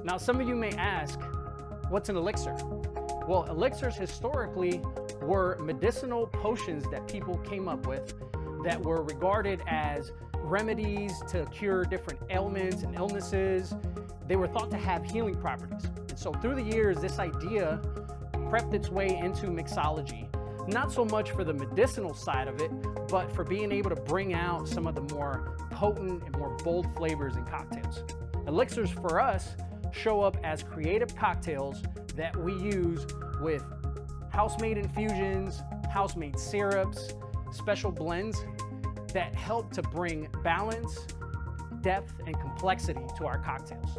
Now, some of you may ask, what's an elixir? Well, elixirs historically were medicinal potions that people came up with that were regarded as remedies to cure different ailments and illnesses. They were thought to have healing properties. And so through the years, this idea crept its way into mixology, not so much for the medicinal side of it, but for being able to bring out some of the more potent and more bold flavors in cocktails. Elixirs for us show up as creative cocktails that we use with house-made infusions, house-made syrups, special blends that help to bring balance, depth, and complexity to our cocktails.